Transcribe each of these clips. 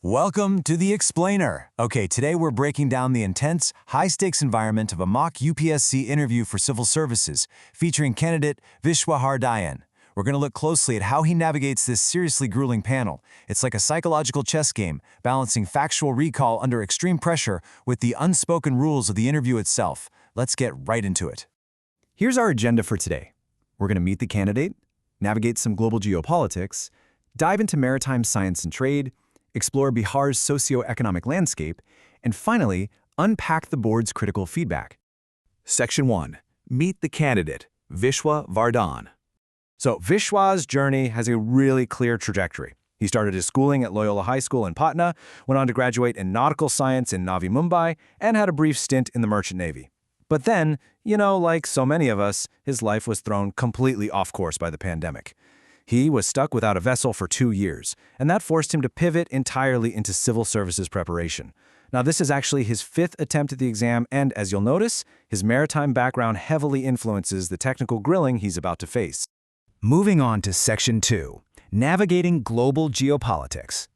Welcome to The Explainer. Okay, today we're breaking down the intense, high-stakes environment of a mock UPSC interview for civil services, featuring candidate Vishwahardhayan. We're going to look closely at how he navigates this seriously grueling panel. It's like a psychological chess game, balancing factual recall under extreme pressure with the unspoken rules of the interview itself. Let's get right into it. Here's our agenda for today. We're going to meet the candidate, navigate some global geopolitics, dive into maritime science and trade, explore Bihar's socio-economic landscape, and finally, unpack the board's critical feedback. Section 1. Meet the candidate, Vishwahardhayan. So Vishwa's journey has a really clear trajectory. He started his schooling at Loyola High School in Patna, went on to graduate in nautical science in Navi Mumbai, and had a brief stint in the Merchant Navy. But then, like so many of us, his life was thrown completely off course by the pandemic. He was stuck without a vessel for 2 years, and that forced him to pivot entirely into civil services preparation. Now, this is actually his 5th attempt at the exam, and as you'll notice, his maritime background heavily influences the technical grilling he's about to face. Moving on to Section 2, Navigating Global Geopolitics.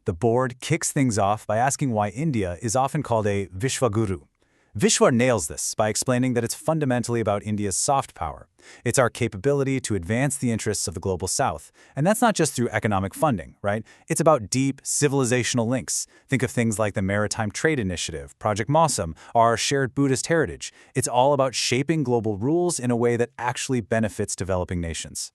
The board kicks things off by asking why India is often called a Vishwaguru. Vishwa nails this by explaining that it's fundamentally about India's soft power. It's our capability to advance the interests of the global south. And that's not just through economic funding, right? It's about deep civilizational links. Think of things like the Maritime Trade Initiative, Project Mawsum, or our shared Buddhist heritage. It's all about shaping global rules in a way that actually benefits developing nations.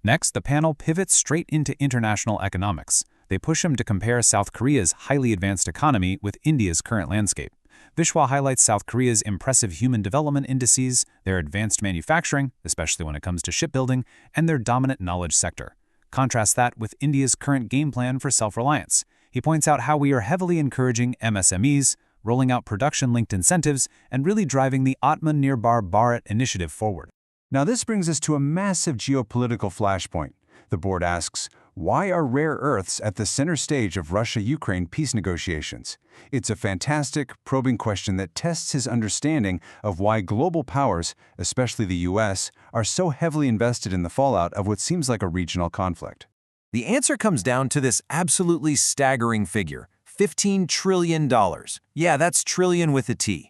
Next, the panel pivots straight into international economics. They push him to compare South Korea's highly advanced economy with India's current landscape. Vishwa highlights South Korea's impressive human development indices, their advanced manufacturing, especially when it comes to shipbuilding, and their dominant knowledge sector. Contrast that with India's current game plan for self-reliance. He points out how we are heavily encouraging MSMEs, rolling out production-linked incentives, and really driving the Atmanirbhar Bharat initiative forward. Now this brings us to a massive geopolitical flashpoint. The board asks, why are rare earths at the center stage of Russia-Ukraine peace negotiations? It's a fantastic, probing question that tests his understanding of why global powers, especially the US, are so heavily invested in the fallout of what seems like a regional conflict. The answer comes down to this absolutely staggering figure, $15 trillion. Yeah, that's trillion with a T.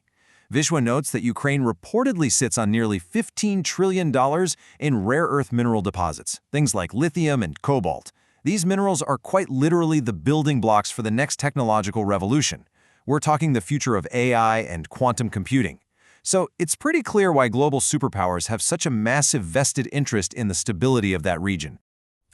Vishwa notes that Ukraine reportedly sits on nearly $15 trillion in rare earth mineral deposits, things like lithium and cobalt. These minerals are quite literally the building blocks for the next technological revolution. We're talking the future of AI and quantum computing. So it's pretty clear why global superpowers have such a massive vested interest in the stability of that region.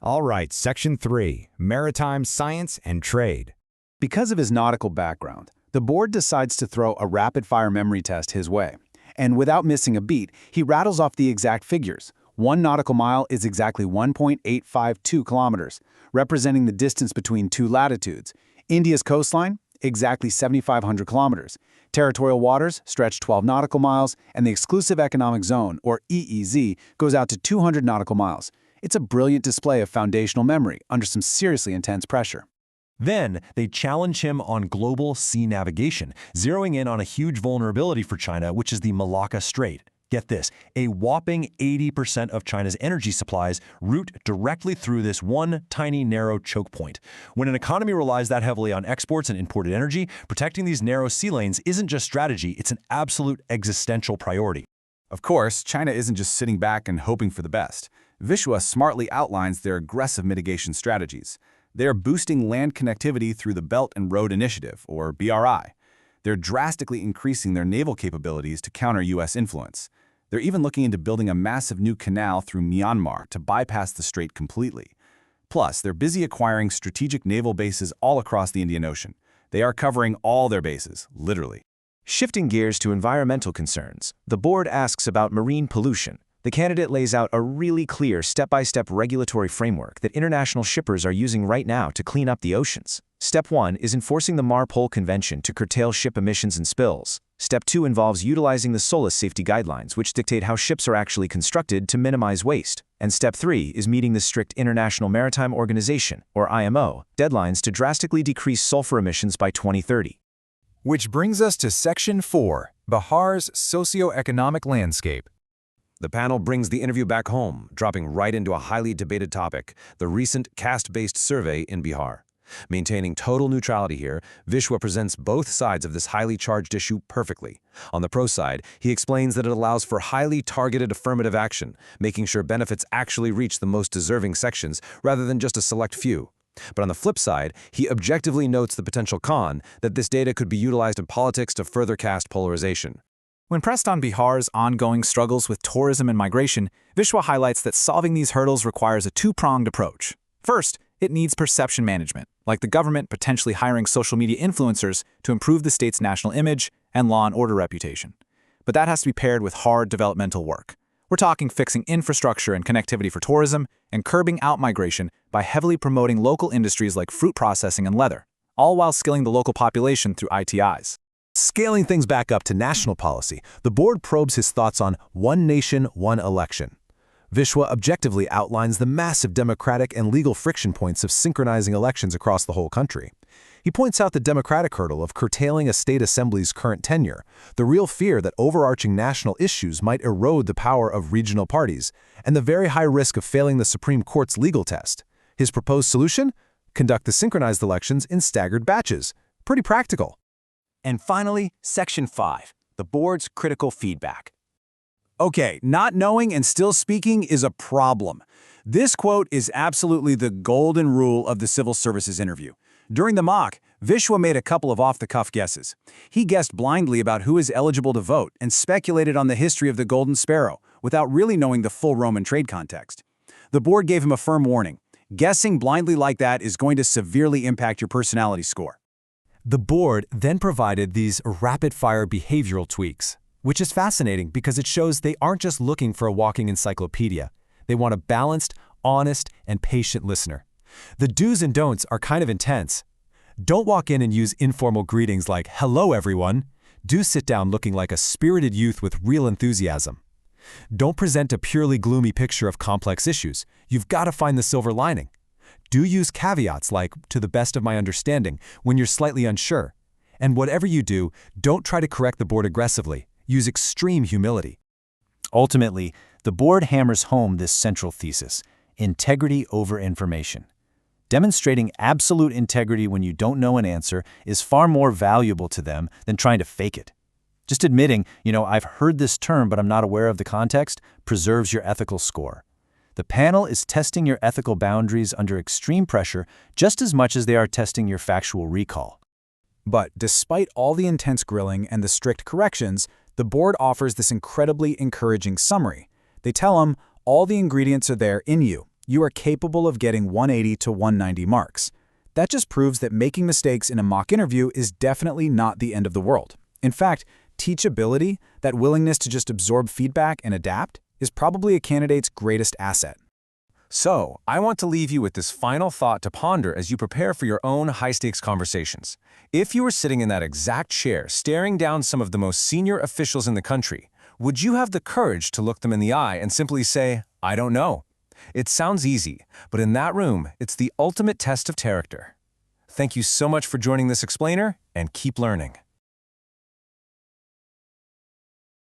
All right, Section 3, Maritime Science and Trade. Because of his nautical background, the board decides to throw a rapid-fire memory test his way. And without missing a beat, he rattles off the exact figures. 1 nautical mile is exactly 1.852 kilometers, representing the distance between 2 latitudes. India's coastline, exactly 7,500 kilometers. Territorial waters stretch 12 nautical miles, and the Exclusive Economic Zone, or EEZ, goes out to 200 nautical miles. It's a brilliant display of foundational memory under some seriously intense pressure. Then, they challenge him on global sea navigation, zeroing in on a huge vulnerability for China, which is the Malacca Strait. Get this, a whopping 80% of China's energy supplies route directly through this one tiny narrow choke point. When an economy relies that heavily on exports and imported energy, protecting these narrow sea lanes isn't just strategy, it's an absolute existential priority. Of course, China isn't just sitting back and hoping for the best. Vishwa smartly outlines their aggressive mitigation strategies. They're boosting land connectivity through the Belt and Road Initiative, or BRI. They're drastically increasing their naval capabilities to counter U.S. influence. They're even looking into building a massive new canal through Myanmar to bypass the strait completely. Plus, they're busy acquiring strategic naval bases all across the Indian Ocean. They are covering all their bases, literally. Shifting gears to environmental concerns, the board asks about marine pollution. The candidate lays out a really clear step-by-step regulatory framework that international shippers are using right now to clean up the oceans. Step 1 is enforcing the MARPOL Convention to curtail ship emissions and spills. Step 2 involves utilizing the SOLAS safety guidelines, which dictate how ships are actually constructed to minimize waste. And Step 3 is meeting the strict International Maritime Organization, or IMO, deadlines to drastically decrease sulfur emissions by 2030. Which brings us to Section 4, Bihar's socio-economic landscape. The panel brings the interview back home, dropping right into a highly debated topic, the recent caste-based survey in Bihar. Maintaining total neutrality here, Vishwa presents both sides of this highly charged issue perfectly. On the pro side, he explains that it allows for highly targeted affirmative action, making sure benefits actually reach the most deserving sections rather than just a select few. But on the flip side, he objectively notes the potential con that this data could be utilized in politics to further cast polarization. When pressed on Bihar's ongoing struggles with tourism and migration, Vishwa highlights that solving these hurdles requires a two-pronged approach. First, it needs perception management, like the government potentially hiring social media influencers to improve the state's national image and law and order reputation. But that has to be paired with hard developmental work. We're talking fixing infrastructure and connectivity for tourism and curbing out-migration by heavily promoting local industries like fruit processing and leather, all while skilling the local population through ITIs. Scaling things back up to national policy, the board probes his thoughts on one nation, one election. Vishwa objectively outlines the massive democratic and legal friction points of synchronizing elections across the whole country. He points out the democratic hurdle of curtailing a state assembly's current tenure, the real fear that overarching national issues might erode the power of regional parties, and the very high risk of failing the Supreme Court's legal test. His proposed solution? Conduct the synchronized elections in staggered batches. Pretty practical. And finally, Section 5, the board's critical feedback. Okay, not knowing and still speaking is a problem. This quote is absolutely the golden rule of the civil services interview. During the mock, Vishwa made a couple of off-the-cuff guesses. He guessed blindly about who is eligible to vote and speculated on the history of the Golden Sparrow without really knowing the full Roman trade context. The board gave him a firm warning. Guessing blindly like that is going to severely impact your personality score. The board then provided these rapid-fire behavioral tweaks, which is fascinating because it shows they aren't just looking for a walking encyclopedia. They want a balanced, honest, and patient listener. The do's and don'ts are kind of intense. Don't walk in and use informal greetings like, "Hello, everyone." Do sit down looking like a spirited youth with real enthusiasm. Don't present a purely gloomy picture of complex issues. You've got to find the silver lining. Do use caveats like, "to the best of my understanding," when you're slightly unsure. And whatever you do, don't try to correct the board aggressively. Use extreme humility. Ultimately, the board hammers home this central thesis: integrity over information. Demonstrating absolute integrity when you don't know an answer is far more valuable to them than trying to fake it. Just admitting, I've heard this term but I'm not aware of the context, preserves your ethical score. The panel is testing your ethical boundaries under extreme pressure just as much as they are testing your factual recall. But despite all the intense grilling and the strict corrections, the board offers this incredibly encouraging summary. They tell him, all the ingredients are there in you. You are capable of getting 180 to 190 marks. That just proves that making mistakes in a mock interview is definitely not the end of the world. In fact, teachability, that willingness to just absorb feedback and adapt, is probably a candidate's greatest asset. So, I want to leave you with this final thought to ponder as you prepare for your own high-stakes conversations. If you were sitting in that exact chair staring down some of the most senior officials in the country, would you have the courage to look them in the eye and simply say, "I don't know"? It sounds easy, but in that room, it's the ultimate test of character. Thank you so much for joining this explainer, and keep learning.